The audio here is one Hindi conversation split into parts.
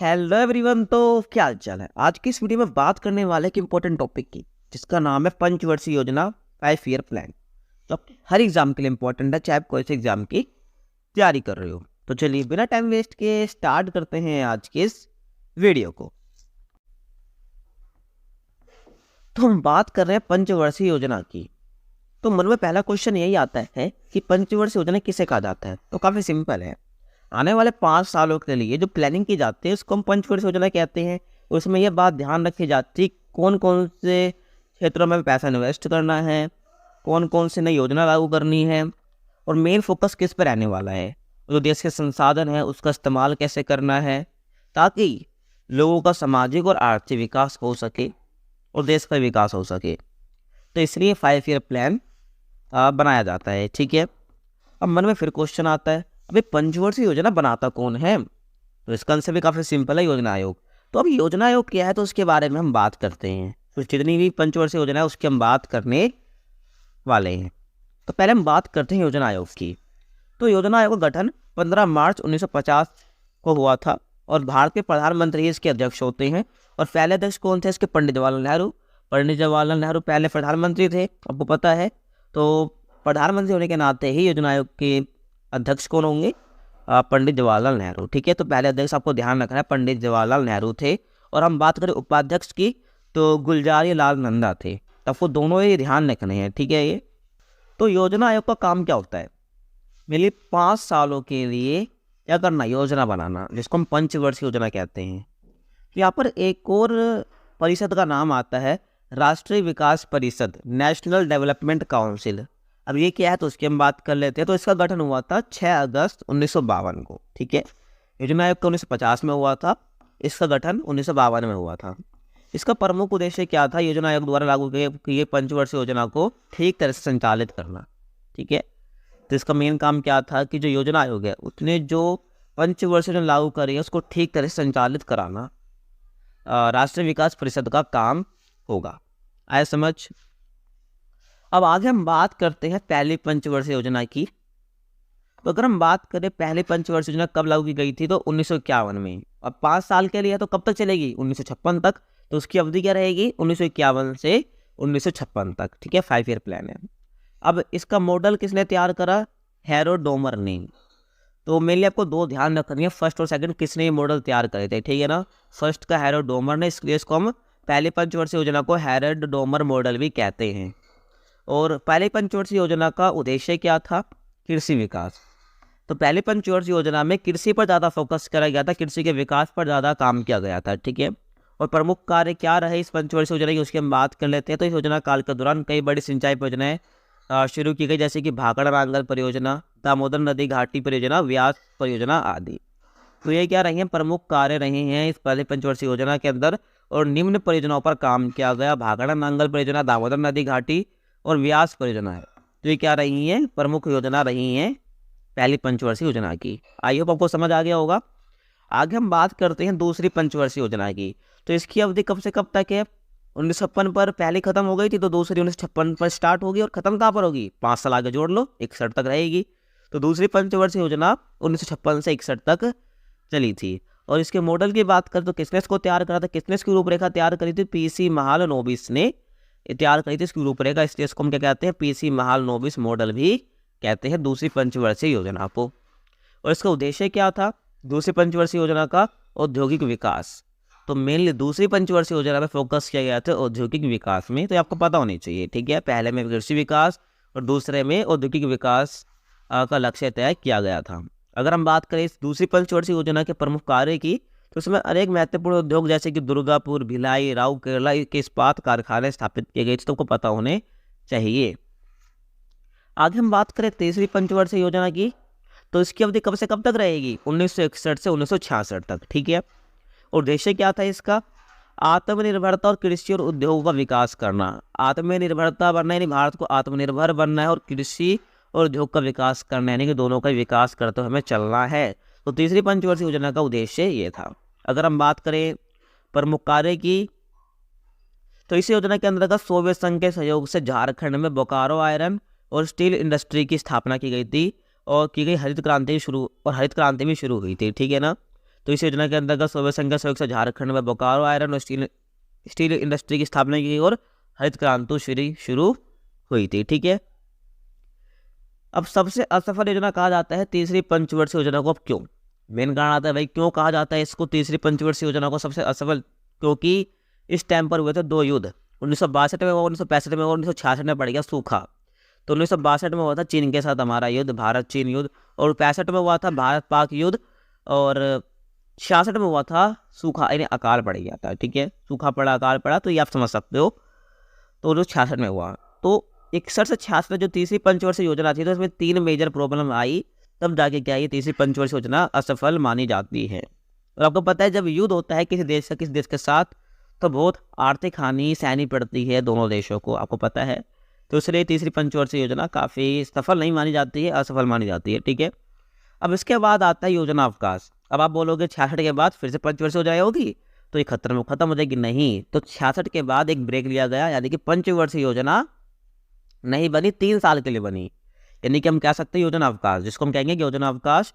Hello everyone. तो क्या हाल चाल है। आज की इस वीडियो में बात करने वाले एक इंपॉर्टेंट टॉपिक की, जिसका नाम है पंचवर्षीय योजना 5 ईयर प्लान। तो हर एग्जाम के लिए इंपॉर्टेंट है, चाहे आप कोई से एग्जाम की तैयारी कर रहे हो। तो चलिए बिना टाइम वेस्ट के स्टार्ट करते हैं आज के इस वीडियो को। तो हम बात कर रहे हैं पंचवर्षीय योजना की। तो मन में पहला क्वेश्चन यही आता है कि पंचवर्षीय योजना किसे कहा जाता है। तो काफ़ी सिंपल है, आने वाले 5 सालों के लिए जो प्लानिंग की जाती है उसको हम पंचवर्षीय योजना कहते हैं। उसमें यह बात ध्यान रखी जाती है कौन कौन से क्षेत्रों में पैसा इन्वेस्ट करना है, कौन कौन सी नई योजना लागू करनी है, और मेन फोकस किस पर रहने वाला है। जो देश के संसाधन है उसका इस्तेमाल कैसे करना है, ताकि लोगों का सामाजिक और आर्थिक विकास हो सके और देश का विकास हो सके। तो इसलिए 5 ईयर प्लान बनाया जाता है। ठीक है, अब मन में फिर क्वेश्चन आता है, अभी पंचवर्षीय योजना बनाता कौन है। तो इसका आंसर भी काफ़ी सिंपल है, योजना आयोग। तो अब योजना आयोग क्या है, तो उसके बारे में हम बात करते हैं। तो जितनी भी पंचवर्षीय योजना है उसकी हम बात करने वाले हैं। तो पहले हम बात करते हैं योजना आयोग की। तो योजना आयोग का गठन 15 मार्च 1950 को हुआ था और भारत के प्रधानमंत्री इसके अध्यक्ष होते हैं। और पहले अध्यक्ष कौन थे इसके, पंडित जवाहरलाल नेहरू। पंडित जवाहरलाल नेहरू पहले प्रधानमंत्री थे, आपको पता है। तो प्रधानमंत्री होने के नाते ही योजना आयोग के अध्यक्ष कौन होंगे, पंडित जवाहरलाल नेहरू। ठीक है, तो पहले अध्यक्ष आपको ध्यान रखना है पंडित जवाहरलाल नेहरू थे। और हम बात करें उपाध्यक्ष की तो गुलजारी लाल नंदा थे। तो आपको दोनों ही ध्यान रखने हैं। ठीक है, ये तो योजना आयोग का काम क्या होता है, मेनली 5 सालों के लिए क्या करना, योजना बनाना, जिसको हम पंचवर्षीय योजना कहते हैं। तो यहाँ पर एक और परिषद का नाम आता है राष्ट्रीय विकास परिषद, नेशनल डेवलपमेंट काउंसिल। अब ये क्या है तो उसकी हम बात कर लेते हैं। तो इसका गठन हुआ था 6 अगस्त 1952 को। ठीक है, योजना आयोग का 1950 में हुआ था, इसका गठन 1952 में हुआ था। इसका प्रमुख उद्देश्य क्या था, योजना आयोग द्वारा लागू किए पंचवर्षीय योजना को ठीक तरह से संचालित करना। ठीक है, तो इसका मेन काम क्या था कि जो योजना आयोग है उसने जो पंचवर्षीय योजना लागू करी है उसको ठीक तरह से संचालित कराना राष्ट्रीय विकास परिषद का काम होगा। आया समझ। अब आगे हम बात करते हैं पहली पंचवर्षीय योजना की। तो अगर हम बात करें पहली पंचवर्षीय योजना कब लागू की गई थी, तो 1951 में। अब 5 साल के लिए तो कब तक चलेगी, 1956 तक। तो उसकी अवधि क्या रहेगी, 1951 से 1956 तक। ठीक है, 5 ईयर प्लान है। अब इसका मॉडल किसने तैयार करा, हैरोल्ड डोमर ने। तो मेनली आपको 2 ध्यान रखनी है, फर्स्ट और सेकंड किसने ये मॉडल तैयार करे थे। ठीक है ना, फर्स्ट का हैरोल्ड डोमर ने, इसलिए इसको हम पहली पंचवर्षीय योजना को हैरोल्ड डोमर मॉडल भी कहते हैं। और पहली पंचवर्षीय योजना का उद्देश्य क्या था, कृषि विकास। तो पहली पंचवर्षीय योजना में कृषि पर ज़्यादा फोकस करा गया था, कृषि के विकास पर ज़्यादा काम किया गया था। ठीक है, और प्रमुख कार्य क्या रहे इस पंचवर्षीय योजना की, उसकी हम बात कर लेते हैं। तो इस योजना काल के दौरान कई बड़ी सिंचाई परियोजनाएं शुरू की गई, जैसे कि भाखड़ा नांगल परियोजना, दामोदर नदी घाटी परियोजना, व्यास परियोजना आदि। तो ये क्या रही हैं, प्रमुख कार्य रहे हैं इस पहले पंचवर्षीय योजना के अंदर। और निम्न परियोजनाओं पर काम किया गया, भाखड़ा नांगल परियोजना, दामोदर नदी घाटी और व्यास परियोजना है। तो ये क्या रही हैं, प्रमुख योजना रही हैं पहली पंचवर्षीय योजना की। आई होप आपको समझ आ गया होगा। आगे हम बात करते हैं दूसरी पंचवर्षीय योजना की। तो इसकी अवधि कब से कब तक है, 1956 पर पहले खत्म हो गई थी, तो दूसरी 1956 पर स्टार्ट होगी और खत्म कहाँ पर होगी, 5 साल आगे जोड़ लो, 61 तक रहेगी। तो दूसरी पंचवर्षीय योजना 1956 से 61 तक चली थी। और इसके मॉडल की बात करें तो किसने इसको तैयार करा था, किसने इसकी रूपरेखा तैयार करी थी, पीसी महालनोबिस ने तैयार करी थी इसकी रूपरेखा। इसलिए इसको हम क्या कहते हैं, पीसी महालनोबिस मॉडल भी कहते हैं दूसरी पंचवर्षीय योजना को। और इसका उद्देश्य क्या था दूसरी पंचवर्षीय योजना का, औद्योगिक विकास। तो मेनली दूसरी पंचवर्षीय योजना में फोकस किया गया था औद्योगिक विकास में। तो आपको पता होनी चाहिए। ठीक है, पहले में कृषि विकास और दूसरे में औद्योगिक विकास का लक्ष्य तय किया गया था। अगर हम बात करें इस दूसरी पंचवर्षीय योजना के प्रमुख कार्य की, तो उसमें अनेक महत्वपूर्ण उद्योग जैसे कि दुर्गापुर, भिलाई, राउरकेला के इस्पात कारखाने स्थापित किए गए, तो आपको पता होने चाहिए। आगे हम बात करें तीसरी पंचवर्षीय योजना की। तो इसकी अवधि कब से कब तक रहेगी, 1961 से 1966 तक। ठीक है, उद्देश्य क्या था इसका, आत्मनिर्भरता और कृषि और उद्योगों का विकास करना। आत्मनिर्भरता बनना यानी भारत को आत्मनिर्भर बनना है, और कृषि और उद्योग का विकास करना यानी कि दोनों का विकास करते हुए हमें चलना है। तो तीसरी पंचवर्षीय योजना का उद्देश्य ये था। अगर हम बात करें प्रमुख कार्य की, तो इस योजना के अंतर्गत सोवियत संघ के सहयोग से झारखंड में बोकारो आयरन और स्टील इंडस्ट्री की स्थापना की गई थी और की गई हरित क्रांति भी शुरू हुई थी। ठीक है ना, तो इस योजना के अंतर्गत सोलह संघ सहयोग से झारखंड में बोकारो आयरन और स्टील इंडस्ट्री की स्थापना की और हरित क्रांति शुरू हुई थी। ठीक है, अब सबसे असफल योजना कहा जाता है तीसरी पंचवर्षीय योजना को। अब क्यों? मेन कारण आता है भाई, क्यों कहा जाता है इसको तीसरी पंचवर्षीय योजना को सबसे असफल? क्योंकि इस टाइम पर हुए थे दो युद्ध, 1962 में और 1965 में, और 1966 में पड़ गया सूखा। तो 1962 में हुआ था चीन के साथ हमारा युद्ध, भारत चीन युद्ध, और 65 में हुआ था भारत पाक युद्ध, और 66 में हुआ था सूखा, यानी अकाल पड़ गया था। ठीक है, सूखा पड़ा, अकाल पड़ा, तो ये आप समझ सकते हो। तो 1966 में हुआ, तो 61 से 66 जो तीसरी पंचवर्षीय योजना थी, तो इसमें 3 मेजर प्रॉब्लम आई, तब जाके क्या ये तीसरी पंचवर्षीय योजना असफल मानी जाती है। और आपको पता है जब युद्ध होता है किसी देश से किसी देश के साथ, तो बहुत आर्थिक हानि सहनी पड़ती है दोनों देशों को, आपको पता है। तो इसलिए तीसरी पंचवर्षीय योजना काफ़ी सफल नहीं मानी जाती है, असफल मानी जाती है। ठीक है, अब इसके बाद आता है योजना अवकाश। अब आप बोलोगे 66 के बाद फिर से पंचवर्षीय हो जाए होगी तो ये खत्म हो जाएगी, नहीं। तो 66 के बाद एक ब्रेक लिया गया, यानी कि पंचवर्षीय योजना नहीं बनी, 3 साल के लिए बनी, यानी कि हम कह सकते हैं योजना अवकाश, जिसको हम कहेंगे योजना अवकाश।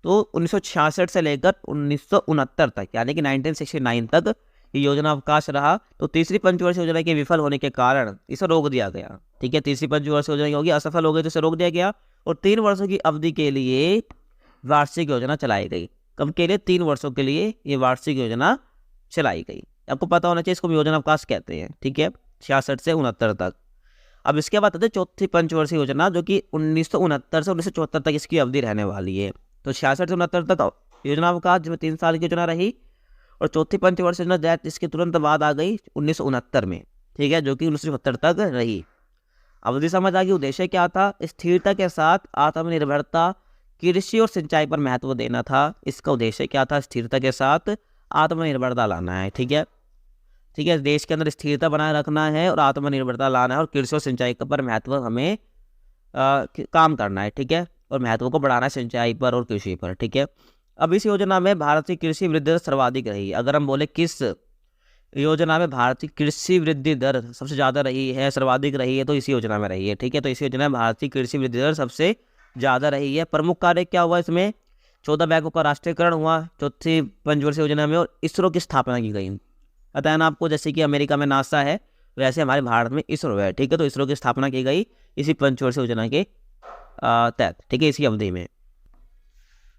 तो 1966 से लेकर 1969 तक, यानी कि 1969 तक ये योजना अवकाश रहा। तो तीसरी पंचवर्षीय योजना के विफल होने के कारण इसे रोक दिया गया। ठीक है, तीसरी पंचवर्षीय योजना होगी असफल हो गई तो इसे रोक दिया गया, और 3 वर्षों की अवधि के लिए वार्षिक योजना चलाई गई। कब के लिए? 3 वर्षों के लिए ये वार्षिक योजना चलाई गई। आपको पता होना चाहिए इसको योजना अवकाश कहते हैं। ठीक है, 66 से 69 तक। अब इसके बाद आते हैं चौथी पंचवर्षीय योजना, जो कि 1969 से 1974 तक इसकी अवधि रहने वाली है। तो 66 से 69 तक योजना अवकाश, जिसमें 3 साल की योजना रही, और चौथी पंचवर्षीय योजना इसके तुरंत बाद आ गई 1969 में। ठीक है, जो कि 1974 तक रही। अवधि समझ आ गई। उद्देश्य क्या था? स्थिरता के साथ आत्मनिर्भरता, कृषि और सिंचाई पर महत्व देना था। इसका उद्देश्य क्या था? स्थिरता के साथ आत्मनिर्भरता लाना है। ठीक है, ठीक है, देश के अंदर स्थिरता बनाए रखना है और आत्मनिर्भरता लाना है, और कृषि और सिंचाई पर महत्व हमें काम करना है। ठीक है, और महत्व को बढ़ाना है सिंचाई पर और कृषि पर। ठीक है, अब इस योजना में भारत की कृषि वृद्धि दर सर्वाधिक रही। अगर हम बोले किस योजना में भारत की कृषि वृद्धि दर सबसे ज़्यादा रही है, सर्वाधिक रही है, तो इसी योजना में रही है। ठीक है, तो इस योजना में भारत की कृषि वृद्धि दर सबसे ज़्यादा रही है। प्रमुख कार्य क्या हुआ इसमें? 14 बैंकों का राष्ट्रीयकरण हुआ चौथी पंचवर्षीय योजना में, और इसरो की स्थापना की गई। पता है ना आपको, जैसे कि अमेरिका में नासा है, वैसे हमारे भारत में इसरो है। ठीक है, तो इसरो की स्थापना की गई इसी पंचवर्षीय योजना के तहत। ठीक है, इसी अवधि में।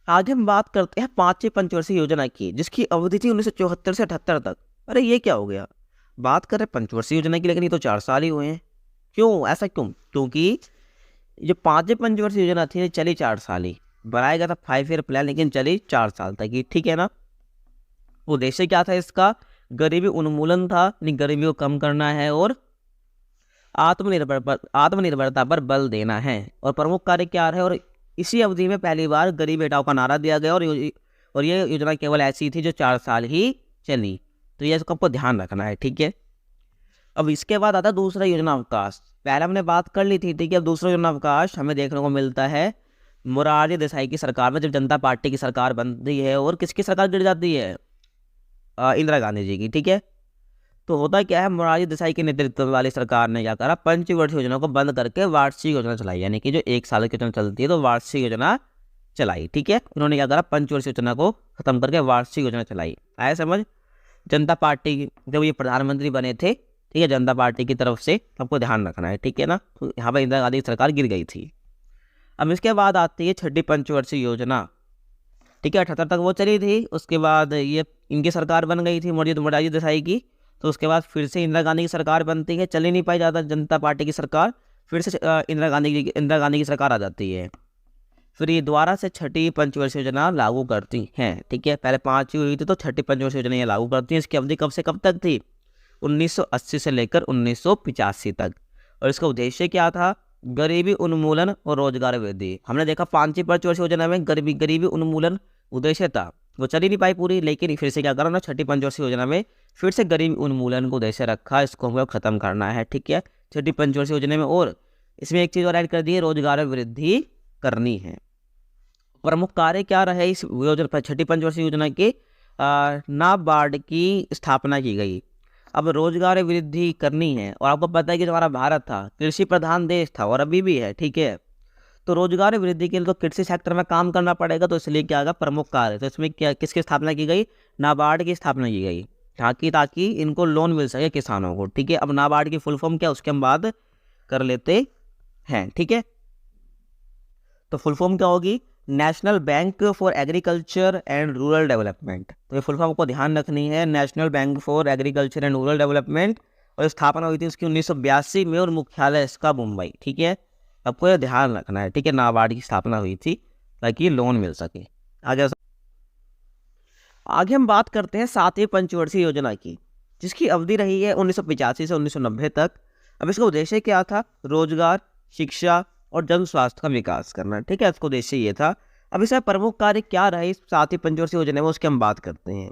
आज हम बात करते हैं 5वीं पंचवर्षीय योजना की, जिसकी अवधि थी 1974 से 78 तक। अरे ये क्या हो गया, बात कर रहे पंचवर्षीय योजना की, लेकिन ये तो 4 साल ही हुए हैं। क्यों? ऐसा क्यों? क्योंकि जो 5वीं पंचवर्षीय योजना थी चली 4 साल ही, बनाया गया था 5 ईयर प्लान, लेकिन चली 4 साल तक ही। ठीक है ना। उद्देश्य क्या था इसका? गरीबी उन्मूलन था, यानी गरीबी को कम करना है, और आत्मनिर्भरता पर बल देना है। और प्रमुख कार्य क्या है? और इसी अवधि में पहली बार गरीब हटाओ का नारा दिया गया, और ये योजना केवल ऐसी थी जो 4 साल ही चली। तो ये इसको आपको ध्यान रखना है। ठीक है, अब इसके बाद आता है दूसरा योजना अवकाश। पहले हमने बात कर ली थी। ठीक है, अब दूसरा योजना अवकाश हमें देखने को मिलता है मोरारजी देसाई की सरकार में, जब जनता पार्टी की सरकार बनती है और किसकी सरकार गिर जाती है? इंदिरा गांधी जी की। ठीक है, तो होता क्या है, मोरारजी देसाई के नेतृत्व वाली सरकार ने क्या करा? पंचवर्षीय योजना को बंद करके वार्षिक योजना चलाई, यानी कि जो 1 साल की योजना चलती है तो वार्षिक योजना चलाई। ठीक है, उन्होंने क्या करा? पंचवर्षीय योजना को खत्म करके वार्षिक योजना चलाई। आया समझ? जनता पार्टी जब ये प्रधानमंत्री बने थे, ठीक है, जनता पार्टी की तरफ से, आपको ध्यान रखना है। ठीक है ना, तो यहाँ पर इंदिरा गांधी की सरकार गिर गई थी। अब इसके बाद आती है 6ठी पंचवर्षीय योजना। ठीक है, 78 तक वो चली थी। उसके बाद ये इनकी सरकार बन गई थी मोरारजी देसाई की। तो उसके बाद फिर से इंदिरा गांधी की सरकार बनती है, चल ही नहीं पाई ज़्यादा जनता पार्टी की सरकार, फिर से इंदिरा गांधी की सरकार आ जाती है। फिर ये दोबारा से 6ठी पंचवर्षीय योजना लागू करती हैं। ठीक है, पहले 5वीं हुई थी, तो 6ठी पंचवर्षीय योजना ये लागू करती हैं। इसकी अवधि कब से कब तक थी? 1980 से लेकर 1985 तक। और इसका उद्देश्य क्या था? गरीबी उन्मूलन और रोजगार वृद्धि। हमने देखा 5वीं पंचवर्षीय योजना में गरीबी उन्मूलन उद्देश्य था, वो चल ही नहीं पाई पूरी, लेकिन फिर से क्या करा ना, 6ठी पंचवर्षीय योजना में फिर से गरीबी उन्मूलन को उद्देश्य रखा, इसको हमको खत्म करना है। ठीक है, 6ठी पंचवर्षीय योजना में, और इसमें एक चीज़ और ऐड कर दी है, रोजगार वृद्धि करनी है। प्रमुख कार्य क्या रहे इस योजना 6ठी पंचवर्षीय योजना के? नाबार्ड की स्थापना की गई। अब रोजगार वृद्धि करनी है, और आपको पता है कि जो हमारा भारत था कृषि प्रधान देश था, और अभी भी है। ठीक है, तो रोजगार वृद्धि के लिए तो कृषि सेक्टर में काम करना पड़ेगा, तो इसलिए क्या होगा, प्रमुख कार्य। तो इसमें क्या, किसकी स्थापना की गई, नाबार्ड की स्थापना की गई, ताकि इनको लोन मिल सके किसानों को। ठीक है, अब नाबार्ड की फुल फॉर्म क्या, उसके हम बात कर लेते हैं। ठीक है, तो फुल फॉर्म क्या होगी, national bank for agriculture and rural development. तो ये फुल फॉर्म को ध्यान रखनी है, national bank for agriculture and rural development. और स्थापना हुई थी उसकी 1982 में और मुख्यालय इसका मुंबई। ठीक है, आपको ये ध्यान रखना है। ठीक है, नाबार्ड की स्थापना हुई थी ताकि लोन मिल सके। आगे हम बात करते हैं 7वीं पंचवर्षीय योजना की, जिसकी अवधि रही है 1985 से 1990 तक। अब इसका उद्देश्य क्या था, रोजगार, शिक्षा और जन स्वास्थ्य का विकास करना। ठीक है, इसका उद्देश्य ये था। अब इसका प्रमुख कार्य क्या रहे इस 7वीं पंचवर्षीय योजना में, उसकी हम बात करते हैं।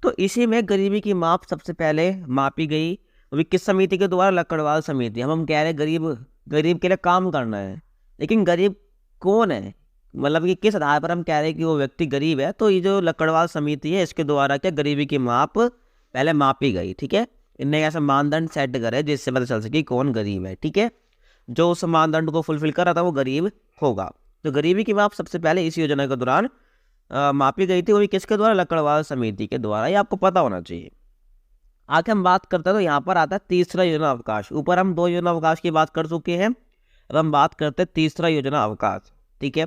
तो इसी में गरीबी की माप सबसे पहले मापी गई, अभी किस समिति के द्वारा, लकड़वाल समिति। हम कह रहे हैं गरीब के लिए काम करना है, लेकिन गरीब कौन है, मतलब कि किस आधार पर हम कह रहे हैं कि वो व्यक्ति गरीब है। तो ये जो लकड़वाल समिति है, इसके द्वारा क्या गरीबी की माप पहले मापी गई। ठीक है, इनने ऐसा मानदंड सेट करे जिससे पता चल सके कौन गरीब है। ठीक है, जो उस मानदंड को फुलफिल कर रहा था वो गरीब होगा। तो गरीबी की माप सबसे पहले इस योजना के दौरान मापी गई थी, वो भी किसके द्वारा, लकड़वाल समिति के द्वारा। ये आपको पता होना चाहिए। आगे हम बात करते हैं तो यहाँ पर आता है तीसरा योजना अवकाश। ऊपर हम 2 योजना अवकाश की बात कर चुके हैं, अब हम बात करते हैं तीसरा योजना अवकाश। ठीक है,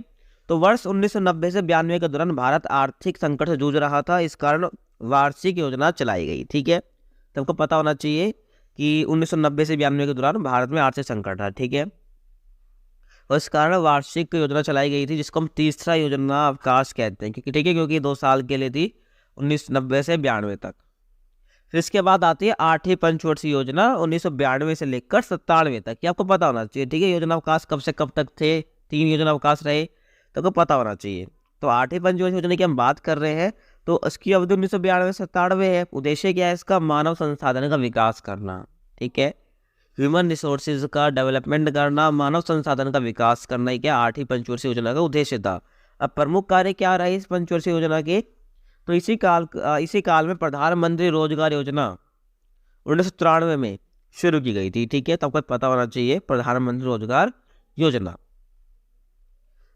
तो वर्ष 1990 से 92 के दौरान भारत आर्थिक संकट से जूझ रहा था, इस कारण वार्षिक योजना चलाई गई। ठीक है, तो आपको पता होना चाहिए कि 1990 से 92 के दौरान भारत में आर्थिक संकट था। ठीक है, और इस कारण वार्षिक योजना चलाई गई थी, जिसको हम तीसरा योजना अवकाश कहते हैं। ठीक है, क्योंकि 2 साल के लिए थी, 1990 से 92 तक। फिर इसके बाद आती है 8वीं पंचवर्षीय योजना 1992 से लेकर 97 तक। ये आपको पता होना चाहिए। ठीक है, योजना अवकाश कब से कब तक थे, 3 योजना अवकाश रहे, तो आपको पता होना चाहिए। तो 8वीं पंचवर्षीय योजना की हम बात कर रहे हैं, तो इसकी अवधि 1992 से 97 है। उद्देश्य क्या है इसका, मानव संसाधन का विकास करना। ठीक है, ह्यूमन रिसोर्सेज का डेवलपमेंट करना, मानव संसाधन का विकास करना, क्या 8वीं पंचवर्षीय योजना का उद्देश्य था। अब प्रमुख कार्य क्या रहा है इस पंचवर्षीय योजना के, तो इसी काल में प्रधानमंत्री रोजगार योजना 1993 में शुरू की गई थी। ठीक है, तो आपको पता होना चाहिए प्रधानमंत्री रोजगार योजना।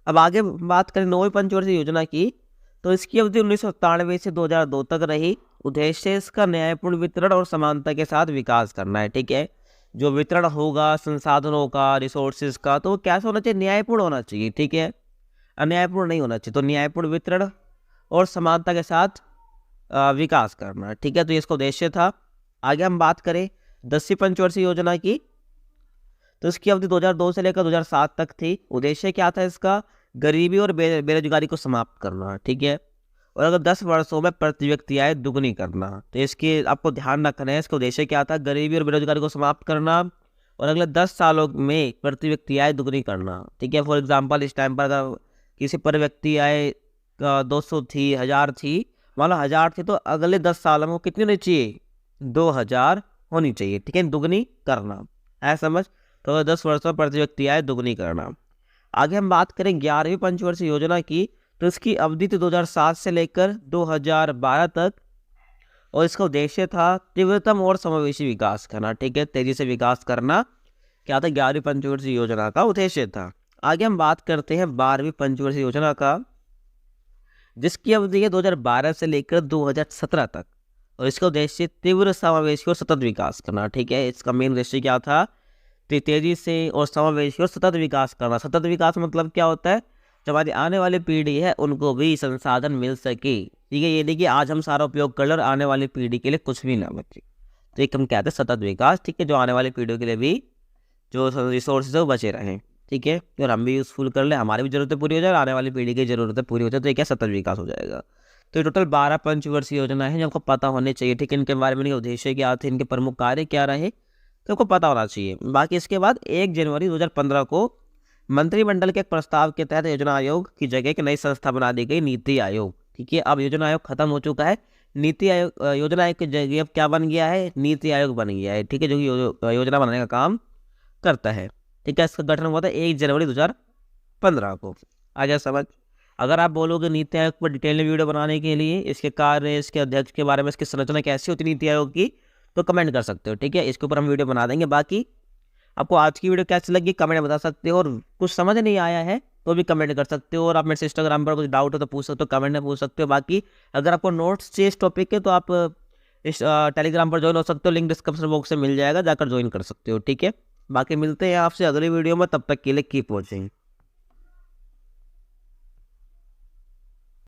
अब आगे बात करें 9वीं पंचवर्षीय योजना की, तो इसकी अवधि 1997 से 2002 तक रही। उद्देश्य इसका न्यायपूर्ण वितरण और समानता के साथ विकास करना है। ठीक है, जो वितरण होगा संसाधनों का, रिसोर्सेज का, तो कैसा होना चाहिए, न्यायपूर्ण होना चाहिए। ठीक है, अन्यायपूर्ण नहीं होना चाहिए। तो न्यायपूर्ण वितरण और समानता के साथ विकास करना। ठीक है, तो ये इसका उद्देश्य था। आगे हम बात करें 10वीं पंचवर्षीय योजना की, तो इसकी अवधि 2002 से लेकर 2007 तक थी। उद्देश्य क्या था इसका, गरीबी और बेरोजगारी को समाप्त करना। ठीक है, और अगर 10 वर्षों में प्रति व्यक्ति आय दुगनी करना। तो इसके आपको ध्यान रखना है, इसका उद्देश्य क्या था, गरीबी और बेरोजगारी को समाप्त करना और अगले 10 सालों में प्रति व्यक्ति आय दुगनी करना। ठीक है, फॉर एग्जाम्पल इस टाइम पर अगर किसी पर व्यक्ति आय 200 थी, 1000 थी, मान लो 1000 थी, तो अगले 10 सालों में वो कितनी होनी चाहिए, 2000 होनी चाहिए। ठीक है, दुगनी करना है, समझ। तो 10 वर्षों में प्रति व्यक्ति आय दुगनी करना। आगे हम बात करें 11वीं पंचवर्षीय योजना की, तो इसकी अवधि थी 2007 से लेकर 2012 तक, और इसका उद्देश्य था तीव्रतम और समावेशी विकास करना। ठीक है, तेजी से विकास करना क्या था, 11वीं पंचवर्षीय योजना का उद्देश्य था। आगे हम बात करते हैं 12वीं पंचवर्षीय योजना का, जिसकी अवधि है 2012 से लेकर 2017 तक, और इसका उद्देश्य तीव्र समावेशी और सतत विकास करना। ठीक है, इसका मेन उद्देश्य क्या था, तेजी से और समावेशी और सतत विकास करना। सतत विकास मतलब क्या होता है, जो हमारी आने वाली पीढ़ी है उनको भी संसाधन मिल सके। ठीक है, ये नहीं कि आज हम सारा उपयोग कर लें और आने वाली पीढ़ी के लिए कुछ भी ना बचे। तो एक हम कहते हैं सतत विकास। ठीक है, जो आने वाली पीढ़ियों के लिए भी जो रिसोर्सेज है वो बचे रहें। ठीक है, और हम भी यूज़फुल कर लें, हमारी भी ज़रूरतें पूरी हो जाए, आने वाली पीढ़ी की ज़रूरतें पूरी हो जाए, तो ये क्या सतत विकास हो जाएगा। तो ये टोटल 12 पंचवर्षीय योजना है जो आपको पता होने चाहिए। ठीक है, इनके बारे में उद्देश्य क्या थे, इनके प्रमुख कार्य क्या रहे, तो आपको पता होना चाहिए। बाकी इसके बाद 1 जनवरी 2015 को मंत्रिमंडल के एक प्रस्ताव के तहत योजना आयोग की जगह एक नई संस्था बना दी गई, नीति आयोग। ठीक है, अब योजना आयोग खत्म हो चुका है, नीति आयोग योजना आयोग की जगह अब क्या बन गया है, नीति आयोग बन गया है। ठीक है, जो कि योजना बनाने का काम करता है। ठीक है, इसका गठन हुआ था 1 जनवरी 2015 को। आ जाए समझ। अगर आप बोलोगे नीति आयोग पर डिटेल में वीडियो बनाने के लिए, इसके कार्य, इसके अध्यक्ष के बारे में, इसकी संरचना कैसी होती है नीति आयोग की, तो कमेंट कर सकते हो। ठीक है, इसके ऊपर हम वीडियो बना देंगे। बाकी आपको आज की वीडियो कैसी लगी कमेंट में बता सकते हो, और कुछ समझ नहीं आया है तो भी कमेंट कर सकते हो, और आप मेरे से इंस्टाग्राम पर कुछ डाउट हो तो पूछ सकते हो, कमेंट में पूछ सकते हो। बाकी अगर आपको नोट्स चाहिए इस टॉपिक के तो आप इस टेलीग्राम पर ज्वाइन हो सकते हो, लिंक डिस्क्रिप्शन बॉक्स में मिल जाएगा, जाकर ज्वाइन कर सकते हो। ठीक है, बाकी मिलते हैं आपसे अगली वीडियो में, तब तक के लिए कीप वॉचिंग।